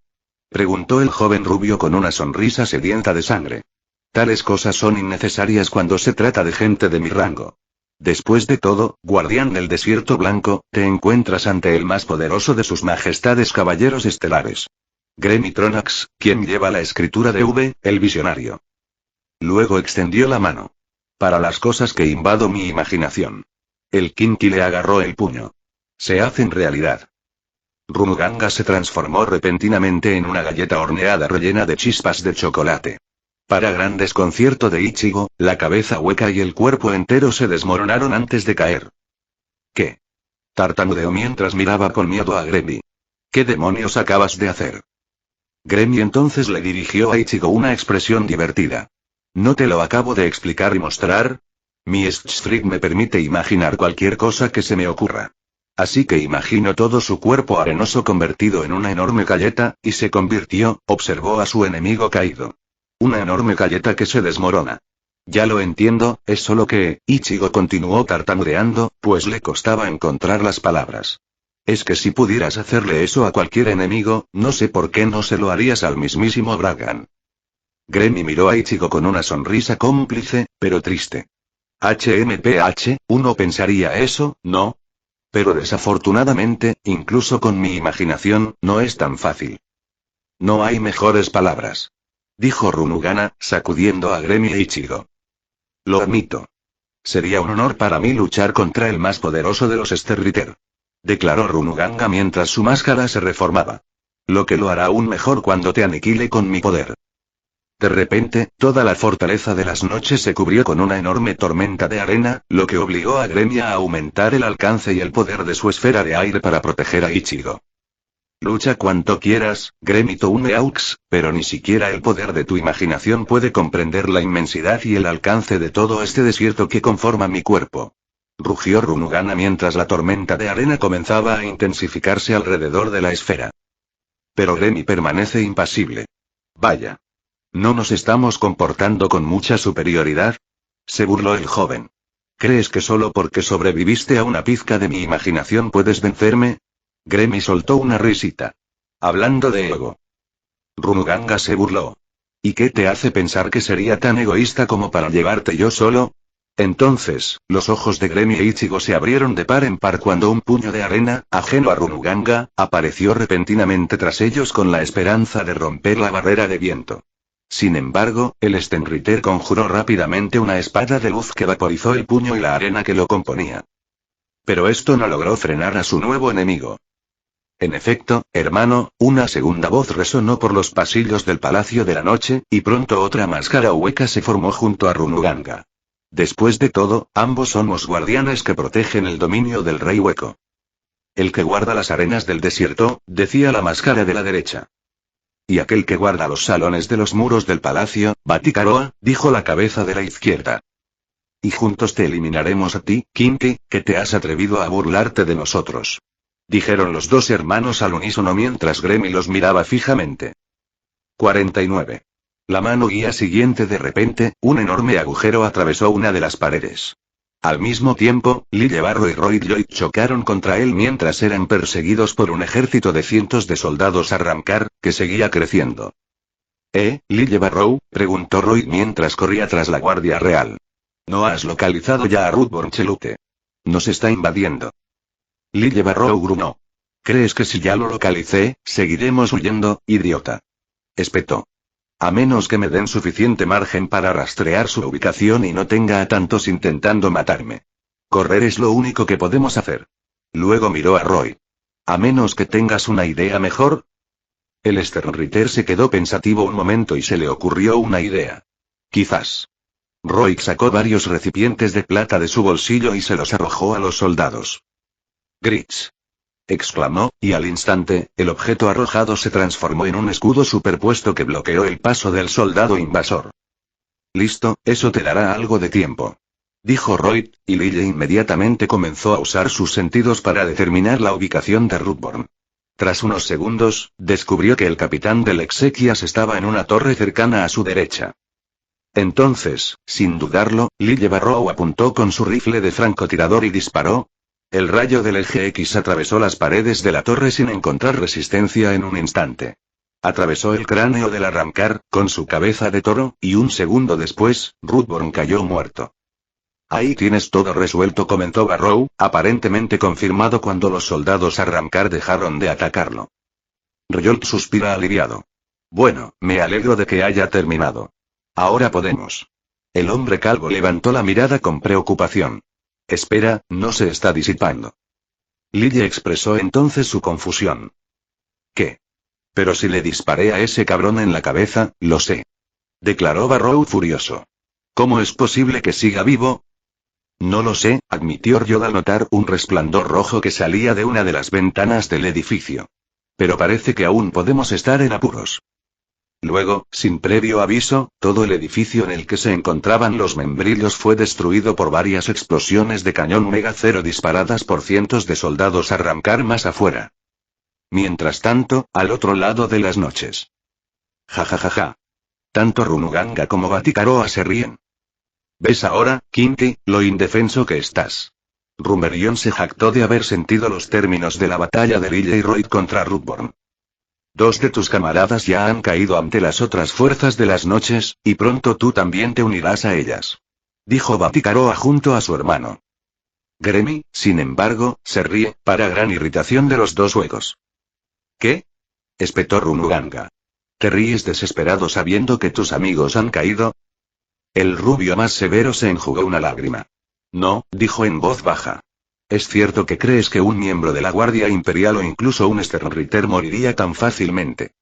Preguntó el joven rubio con una sonrisa sedienta de sangre. Tales cosas son innecesarias cuando se trata de gente de mi rango. Después de todo, guardián del desierto blanco, te encuentras ante el más poderoso de sus majestades caballeros estelares. Gremi Tronax, quien lleva la escritura de V, el visionario. Luego extendió la mano. Para las cosas que invado mi imaginación. El Kinki le agarró el puño. Se hacen realidad. Runuganga se transformó repentinamente en una galleta horneada rellena de chispas de chocolate. Para gran desconcierto de Ichigo, la cabeza hueca y el cuerpo entero se desmoronaron antes de caer. ¿Qué? Tartamudeó mientras miraba con miedo a Gremi. ¿Qué demonios acabas de hacer? Gremi entonces le dirigió a Ichigo una expresión divertida. ¿No te lo acabo de explicar y mostrar? Mi Streak me permite imaginar cualquier cosa que se me ocurra. Así que imagino todo su cuerpo arenoso convertido en una enorme galleta, y se convirtió, observó a su enemigo caído. Una enorme galleta que se desmorona. Ya lo entiendo, es solo que, Ichigo continuó tartamudeando, pues le costaba encontrar las palabras. Es que si pudieras hacerle eso a cualquier enemigo, no sé por qué no se lo harías al mismísimo Bragan. Gremi miró a Ichigo con una sonrisa cómplice, pero triste. Uno pensaría eso, ¿no? Pero desafortunadamente, incluso con mi imaginación, no es tan fácil. No hay mejores palabras. Dijo Runugana, sacudiendo a Gremi e Ichigo. Lo admito. Sería un honor para mí luchar contra el más poderoso de los Sterriter. Declaró Runuganga mientras su máscara se reformaba. Lo que lo hará aún mejor cuando te aniquile con mi poder. De repente, toda la fortaleza de las noches se cubrió con una enorme tormenta de arena, lo que obligó a Gremi a aumentar el alcance y el poder de su esfera de aire para proteger a Ichigo. Lucha cuanto quieras, Gremi Touneaux, pero ni siquiera el poder de tu imaginación puede comprender la inmensidad y el alcance de todo este desierto que conforma mi cuerpo. Rugió Runugana mientras la tormenta de arena comenzaba a intensificarse alrededor de la esfera. Pero Gremi permanece impasible. Vaya. ¿No nos estamos comportando con mucha superioridad? Se burló el joven. ¿Crees que solo porque sobreviviste a una pizca de mi imaginación puedes vencerme? Gremi soltó una risita. Hablando de ego. Runuganga se burló. ¿Y qué te hace pensar que sería tan egoísta como para llevarte yo solo? Entonces, los ojos de Gremi e Ichigo se abrieron de par en par cuando un puño de arena, ajeno a Runuganga, apareció repentinamente tras ellos con la esperanza de romper la barrera de viento. Sin embargo, el Stenriter conjuró rápidamente una espada de luz que vaporizó el puño y la arena que lo componía. Pero esto no logró frenar a su nuevo enemigo. En efecto, hermano, una segunda voz resonó por los pasillos del Palacio de la Noche, y pronto otra máscara hueca se formó junto a Runuganga. Después de todo, ambos somos guardianes que protegen el dominio del Rey Hueco. El que guarda las arenas del desierto, decía la máscara de la derecha. Y aquel que guarda los salones de los muros del palacio, Batikaroa, dijo la cabeza de la izquierda. Y juntos te eliminaremos a ti, Kinki, que te has atrevido a burlarte de nosotros. Dijeron los dos hermanos al unísono mientras Gremi los miraba fijamente. 49. La mano guía siguiente de repente, un enorme agujero atravesó una de las paredes. Al mismo tiempo, Lillebarro y Roy Lloyd chocaron contra él mientras eran perseguidos por un ejército de cientos de soldados a Ramcar, que seguía creciendo. Lillebarrow? Preguntó Roy mientras corría tras la Guardia Real. ¿No has localizado ya a Rudborn Chelute? Nos está invadiendo. Lillebarrow gruñó. ¿Crees que si ya lo localicé, seguiremos huyendo, idiota? Espetó. A menos que me den suficiente margen para rastrear su ubicación y no tenga a tantos intentando matarme. Correr es lo único que podemos hacer. Luego miró a Roy. A menos que tengas una idea mejor. El Stenriter se quedó pensativo un momento y se le ocurrió una idea. Quizás. Roy sacó varios recipientes de plata de su bolsillo y se los arrojó a los soldados. Grits. Exclamó, y al instante, el objeto arrojado se transformó en un escudo superpuesto que bloqueó el paso del soldado invasor. Listo, eso te dará algo de tiempo. Dijo Roy, y Lille inmediatamente comenzó a usar sus sentidos para determinar la ubicación de Rudborn. Tras unos segundos, descubrió que el capitán del Exequias estaba en una torre cercana a su derecha. Entonces, sin dudarlo, Lille Barrow apuntó con su rifle de francotirador y disparó. El rayo del eje X atravesó las paredes de la torre sin encontrar resistencia en un instante. Atravesó el cráneo del Arrancar, con su cabeza de toro, y un segundo después, Rudborn cayó muerto. Ahí tienes todo resuelto, comentó Barrow, aparentemente confirmado cuando los soldados Arrancar dejaron de atacarlo. Ryolt suspira aliviado. Bueno, me alegro de que haya terminado. Ahora podemos. El hombre calvo levantó la mirada con preocupación. Espera, no se está disipando. Lille expresó entonces su confusión. ¿Qué? Pero si le disparé a ese cabrón en la cabeza, lo sé. declaró Barrow furioso. ¿Cómo es posible que siga vivo? No lo sé, admitió Ryod al notar un resplandor rojo que salía de una de las ventanas del edificio. Pero parece que aún podemos estar en apuros. Luego, sin previo aviso, todo el edificio en el que se encontraban los membrillos fue destruido por varias explosiones de cañón Mega Cero disparadas por cientos de soldados a arrancar más afuera. Mientras tanto, al otro lado de las noches. Ja ja ja ja. Tanto Runuganga como Batikaroa se ríen. ¿Ves ahora, Kinky, lo indefenso que estás? Rumerion se jactó de haber sentido los términos de la batalla de Lille y Royd contra Rudborn. 2 de tus camaradas ya han caído ante las otras fuerzas de las noches, y pronto tú también te unirás a ellas. Dijo Batikaroa junto a su hermano. Gremy, sin embargo, se ríe, para gran irritación de los dos juegos. ¿Qué? Espetó Runuganga. ¿Te ríes desesperado sabiendo que tus amigos han caído? El rubio más severo se enjugó una lágrima. No, dijo en voz baja. ¿Es cierto que crees que un miembro de la Guardia Imperial o incluso un Stormritter moriría tan fácilmente?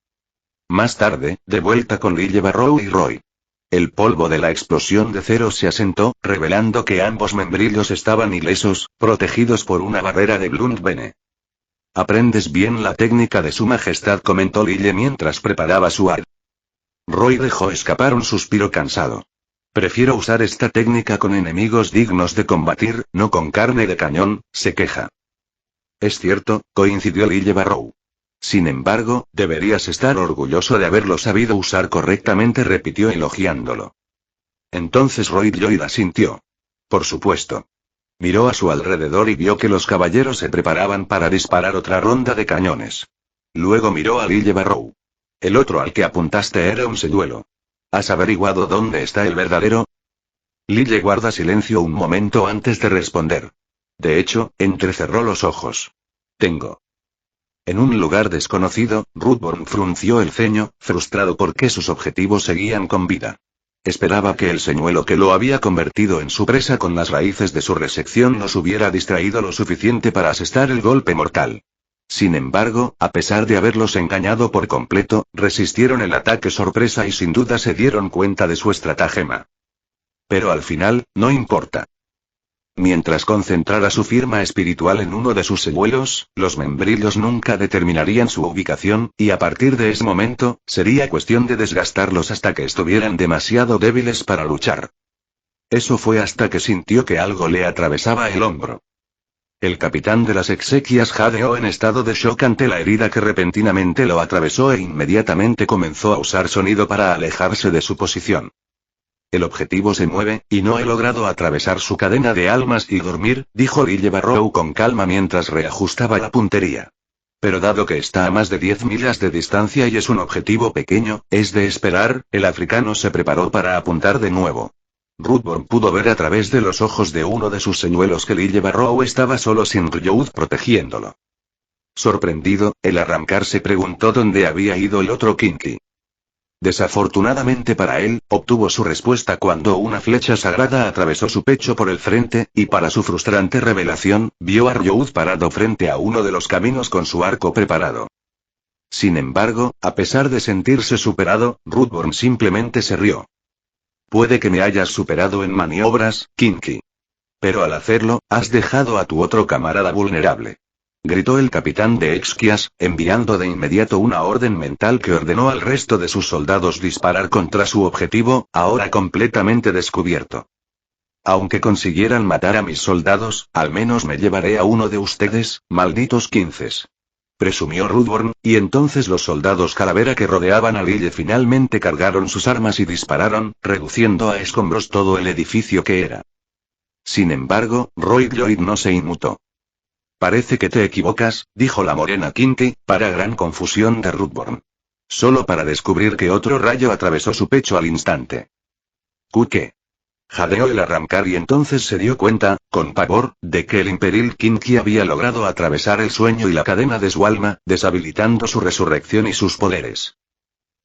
Más tarde, de vuelta con Lille Barrow y Roy. El polvo de la explosión de Cero se asentó, revelando que ambos membrillos estaban ilesos, protegidos por una barrera de Blunt Bene. Aprendes bien la técnica de su majestad, comentó Lille mientras preparaba su ar. Roy dejó escapar un suspiro cansado. Prefiero usar esta técnica con enemigos dignos de combatir, no con carne de cañón, se queja. Es cierto, coincidió Lille Barrow. Sin embargo, deberías estar orgulloso de haberlo sabido usar correctamente, repitió elogiándolo. Entonces Roy Lloyd asintió. Por supuesto. Miró a su alrededor y vio que los caballeros se preparaban para disparar otra ronda de cañones. Luego miró a Lille Barrow. El otro al que apuntaste era un señuelo. ¿Has averiguado dónde está el verdadero? Lille guarda silencio un momento antes de responder. De hecho, entrecerró los ojos. Tengo. En un lugar desconocido, Rudborn frunció el ceño, frustrado porque sus objetivos seguían con vida. Esperaba que el señuelo que lo había convertido en su presa con las raíces de su resección los hubiera distraído lo suficiente para asestar el golpe mortal. Sin embargo, a pesar de haberlos engañado por completo, resistieron el ataque sorpresa y sin duda se dieron cuenta de su estratagema. Pero al final, no importa. Mientras concentrara su firma espiritual en uno de sus señuelos, los membrillos nunca determinarían su ubicación, y a partir de ese momento, sería cuestión de desgastarlos hasta que estuvieran demasiado débiles para luchar. Eso fue hasta que sintió que algo le atravesaba el hombro. El capitán de las exequias jadeó en estado de shock ante la herida que repentinamente lo atravesó e inmediatamente comenzó a usar sonido para alejarse de su posición. El objetivo se mueve, y no he logrado atravesar su cadena de almas y dormir, dijo Lille Barrow con calma mientras reajustaba la puntería. Pero dado que está a más de 10 millas de distancia y es un objetivo pequeño, es de esperar, el africano se preparó para apuntar de nuevo. Rudborn pudo ver a través de los ojos de uno de sus señuelos que Lille Barrow estaba solo sin Ryud protegiéndolo. Sorprendido, el arrancar se preguntó dónde había ido el otro Kinky. Desafortunadamente para él, obtuvo su respuesta cuando una flecha sagrada atravesó su pecho por el frente, y para su frustrante revelación, vio a Ryud parado frente a uno de los caminos con su arco preparado. Sin embargo, a pesar de sentirse superado, Rudborn simplemente se rió. Puede que me hayas superado en maniobras, Kinky. Pero al hacerlo, has dejado a tu otro camarada vulnerable. Gritó el capitán de Exquias, enviando de inmediato una orden mental que ordenó al resto de sus soldados disparar contra su objetivo, ahora completamente descubierto. Aunque consiguieran matar a mis soldados, al menos me llevaré a uno de ustedes, malditos quinces. Presumió Rudborn, y entonces los soldados calavera que rodeaban a Lille finalmente cargaron sus armas y dispararon, reduciendo a escombros todo el edificio que era. Sin embargo, Roy Lloyd no se inmutó. Parece que te equivocas, dijo la morena Kinky, para gran confusión de Rudborn. Solo para descubrir que otro rayo atravesó su pecho al instante. ¿Qué? Jadeó el arrancar y entonces se dio cuenta, con pavor, de que el Imperial Kinky había logrado atravesar el sueño y la cadena de su alma, deshabilitando su resurrección y sus poderes.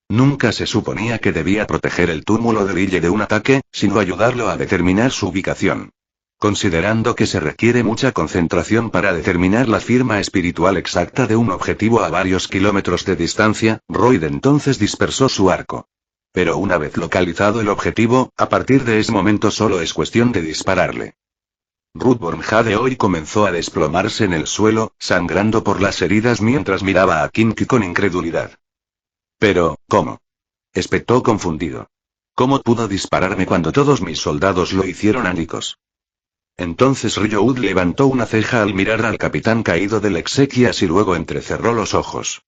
Nunca se suponía que debía proteger el túmulo de Lille de un ataque, sino ayudarlo a determinar su ubicación. Considerando que se requiere mucha concentración para determinar la firma espiritual exacta de un objetivo a varios kilómetros de distancia, Royd entonces dispersó su arco. Pero una vez localizado el objetivo, a partir de ese momento solo es cuestión de dispararle. Rudborn Jade hoy comenzó a desplomarse en el suelo, sangrando por las heridas mientras miraba a Kinky con incredulidad. Pero, ¿cómo? Espetó confundido. ¿Cómo pudo dispararme cuando todos mis soldados lo hicieron anicos? Entonces Ryoud levantó una ceja al mirar al capitán caído del Exequias y luego entrecerró los ojos.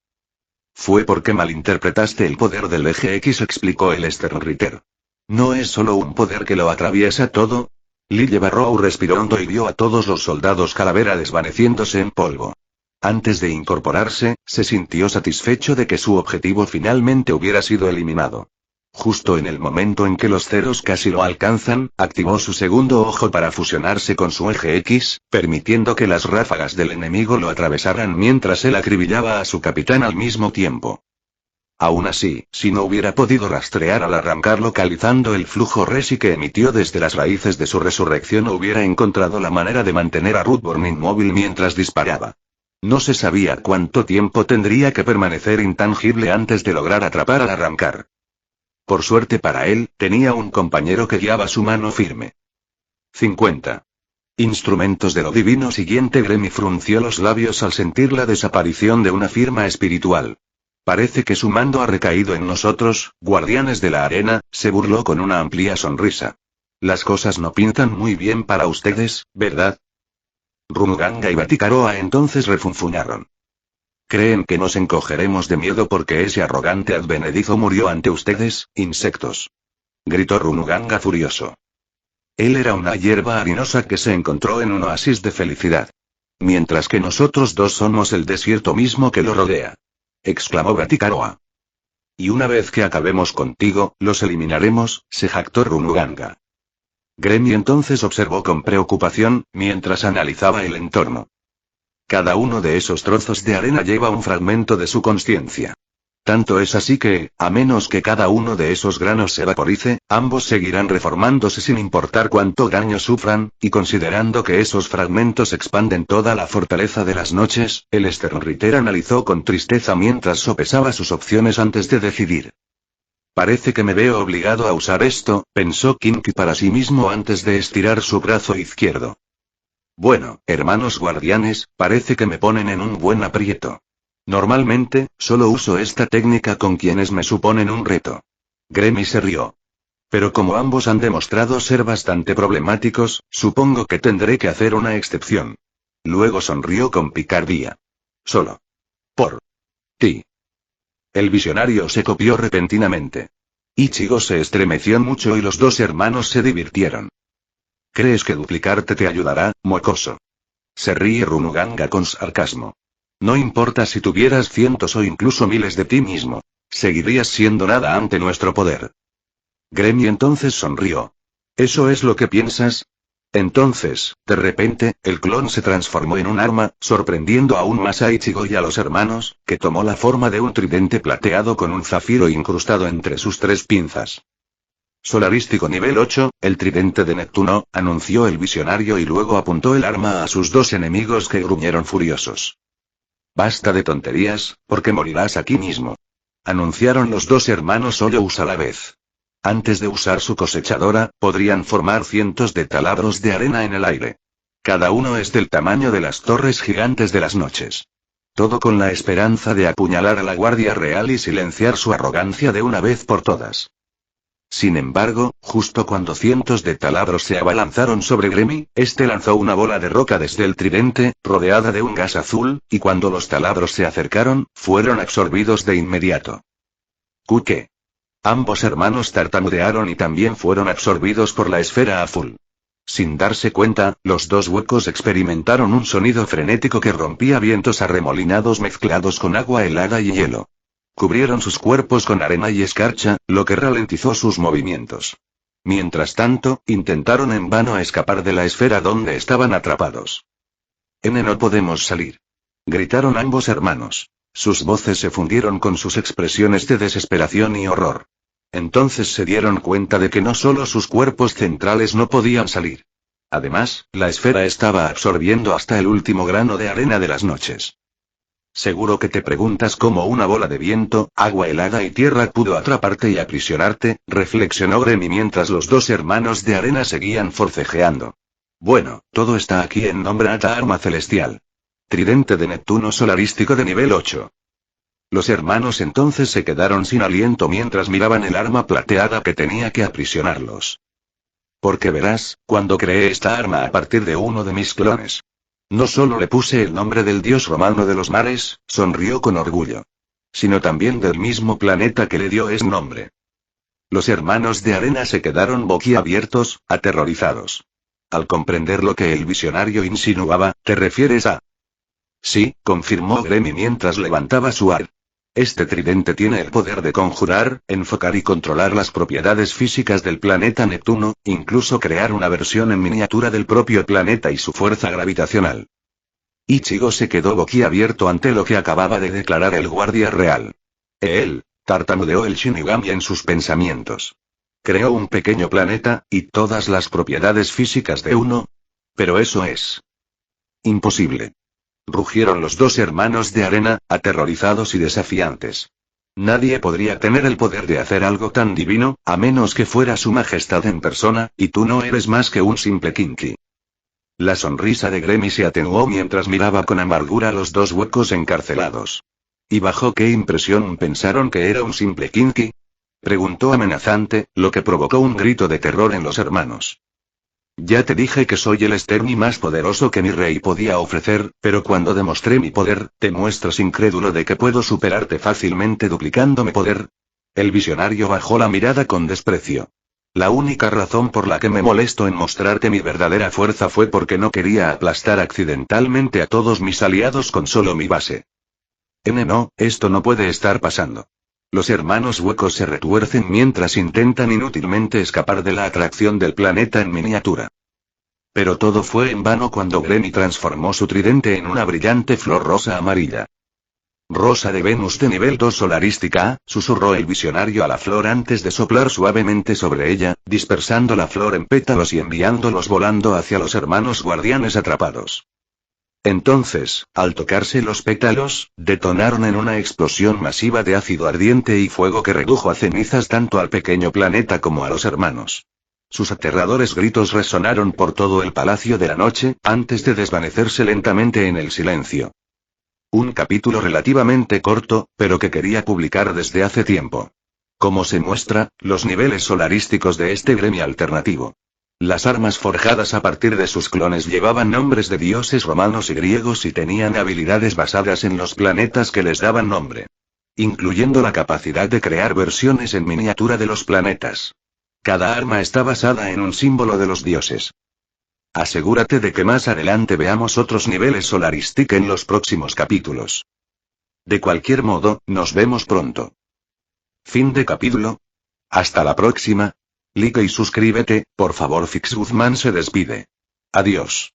Fue porque malinterpretaste el poder del eje X, explicó el Sternritter. ¿No es solo un poder que lo atraviesa todo? Lille Barrow respiró hondo y vio a todos los soldados calavera desvaneciéndose en polvo. Antes de incorporarse, se sintió satisfecho de que su objetivo finalmente hubiera sido eliminado. Justo en el momento en que los ceros casi lo alcanzan, activó su segundo ojo para fusionarse con su eje X, permitiendo que las ráfagas del enemigo lo atravesaran mientras él acribillaba a su capitán al mismo tiempo. Aún así, si no hubiera podido rastrear al arrancar localizando el flujo Resi que emitió desde las raíces de su resurrección, hubiera encontrado la manera de mantener a Rudborn inmóvil mientras disparaba. No se sabía cuánto tiempo tendría que permanecer intangible antes de lograr atrapar al arrancar. Por suerte para él, tenía un compañero que guiaba su mano firme. 50. Instrumentos de lo divino. Siguiente. Gremi frunció los labios al sentir la desaparición de una firma espiritual. Parece que su mando ha recaído en nosotros, guardianes de la arena, se burló con una amplia sonrisa. Las cosas no pintan muy bien para ustedes, ¿verdad? Runuganga y Batikaroa entonces refunfuñaron. ¿Creen que nos encogeremos de miedo porque ese arrogante advenedizo murió ante ustedes, insectos? Gritó Runuganga furioso. Él era una hierba harinosa que se encontró en un oasis de felicidad. Mientras que nosotros dos somos el desierto mismo que lo rodea. Exclamó Batikaroa. Y una vez que acabemos contigo, los eliminaremos, se jactó Runuganga. Gremi entonces observó con preocupación, mientras analizaba el entorno. Cada uno de esos trozos de arena lleva un fragmento de su consciencia. Tanto es así que, a menos que cada uno de esos granos se vaporice, ambos seguirán reformándose sin importar cuánto daño sufran, y considerando que esos fragmentos expanden toda la fortaleza de las noches, el Sternritter analizó con tristeza mientras sopesaba sus opciones antes de decidir. Parece que me veo obligado a usar esto, pensó Kinky para sí mismo antes de estirar su brazo izquierdo. Bueno, hermanos guardianes, parece que me ponen en un buen aprieto. Normalmente, solo uso esta técnica con quienes me suponen un reto. Gremi se rió. Pero como ambos han demostrado ser bastante problemáticos, supongo que tendré que hacer una excepción. Luego sonrió con picardía. Solo. Por ti. El visionario se copió repentinamente. Ichigo se estremeció mucho y los dos hermanos se divirtieron. ¿Crees que duplicarte te ayudará, mocoso? Se ríe Runuganga con sarcasmo. No importa si tuvieras cientos o incluso miles de ti mismo. Seguirías siendo nada ante nuestro poder. Gremi entonces sonrió. ¿Eso es lo que piensas? Entonces, de repente, el clon se transformó en un arma, sorprendiendo aún más a Ichigo y a los hermanos, que tomó la forma de un tridente plateado con un zafiro incrustado entre sus tres pinzas. Solarístico nivel 8, el tridente de Neptuno, anunció el visionario y luego apuntó el arma a sus dos enemigos que gruñeron furiosos. Basta de tonterías, porque morirás aquí mismo. Anunciaron los dos hermanos Hoyous a la vez. Antes de usar su cosechadora, podrían formar cientos de taladros de arena en el aire. Cada uno es del tamaño de las torres gigantes de las noches. Todo con la esperanza de apuñalar a la Guardia Real y silenciar su arrogancia de una vez por todas. Sin embargo, justo cuando cientos de taladros se abalanzaron sobre Gremi, este lanzó una bola de roca desde el tridente, rodeada de un gas azul, y cuando los taladros se acercaron, fueron absorbidos de inmediato. ¿Qué? Ambos hermanos tartamudearon y también fueron absorbidos por la esfera azul. Sin darse cuenta, los dos huecos experimentaron un sonido frenético que rompía vientos arremolinados mezclados con agua helada y hielo. Cubrieron sus cuerpos con arena y escarcha, lo que ralentizó sus movimientos. Mientras tanto, intentaron en vano escapar de la esfera donde estaban atrapados. No podemos salir. Gritaron ambos hermanos. Sus voces se fundieron con sus expresiones de desesperación y horror. Entonces se dieron cuenta de que no solo sus cuerpos centrales no podían salir. Además, la esfera estaba absorbiendo hasta el último grano de arena de las noches. Seguro que te preguntas cómo una bola de viento, agua helada y tierra pudo atraparte y aprisionarte, reflexionó Gremi mientras los dos hermanos de arena seguían forcejeando. Bueno, todo está aquí en nombre de esta arma celestial. Tridente de Neptuno solarístico de nivel 8. Los hermanos entonces se quedaron sin aliento mientras miraban el arma plateada que tenía que aprisionarlos. Porque verás, cuando creé esta arma a partir de uno de mis clones. No solo le puse el nombre del dios romano de los mares, sonrió con orgullo. Sino también del mismo planeta que le dio ese nombre. Los hermanos de arena se quedaron boquiabiertos, aterrorizados. Al comprender lo que el visionario insinuaba, ¿te refieres a? Sí, confirmó Gremi mientras levantaba su ar. Este tridente tiene el poder de conjurar, enfocar y controlar las propiedades físicas del planeta Neptuno, incluso crear una versión en miniatura del propio planeta y su fuerza gravitacional. Ichigo se quedó boquiabierto ante lo que acababa de declarar el guardia real. Él, tartamudeó el Shinigami en sus pensamientos. Creó un pequeño planeta, y todas las propiedades físicas de uno. Pero eso es imposible. Rugieron los dos hermanos de arena, aterrorizados y desafiantes. Nadie podría tener el poder de hacer algo tan divino, a menos que fuera su majestad en persona, y tú no eres más que un simple Kinky. La sonrisa de Gremi se atenuó mientras miraba con amargura los dos huecos encarcelados. ¿Y bajo qué impresión pensaron que era un simple Kinky? Preguntó amenazante, lo que provocó un grito de terror en los hermanos. Ya te dije que soy el Sterni más poderoso que mi rey podía ofrecer, pero cuando demostré mi poder, ¿te muestras incrédulo de que puedo superarte fácilmente duplicando mi poder? El visionario bajó la mirada con desprecio. La única razón por la que me molesto en mostrarte mi verdadera fuerza fue porque no quería aplastar accidentalmente a todos mis aliados con solo mi base. No, esto no puede estar pasando. Los hermanos huecos se retuercen mientras intentan inútilmente escapar de la atracción del planeta en miniatura. Pero todo fue en vano cuando Gremi transformó su tridente en una brillante flor rosa amarilla. Rosa de Venus de nivel 2 solarística, susurró el visionario a la flor antes de soplar suavemente sobre ella, dispersando la flor en pétalos y enviándolos volando hacia los hermanos guardianes atrapados. Entonces, al tocarse los pétalos, detonaron en una explosión masiva de ácido ardiente y fuego que redujo a cenizas tanto al pequeño planeta como a los hermanos. Sus aterradores gritos resonaron por todo el Palacio de la Noche, antes de desvanecerse lentamente en el silencio. Un capítulo relativamente corto, pero que quería publicar desde hace tiempo. Como se muestra, los niveles solarísticos de este gremio alternativo. Las armas forjadas a partir de sus clones llevaban nombres de dioses romanos y griegos y tenían habilidades basadas en los planetas que les daban nombre. Incluyendo la capacidad de crear versiones en miniatura de los planetas. Cada arma está basada en un símbolo de los dioses. Asegúrate de que más adelante veamos otros niveles solaristic en los próximos capítulos. De cualquier modo, nos vemos pronto. Fin de capítulo. Hasta la próxima. Like y suscríbete, por favor. Fix Guzmán se despide. Adiós.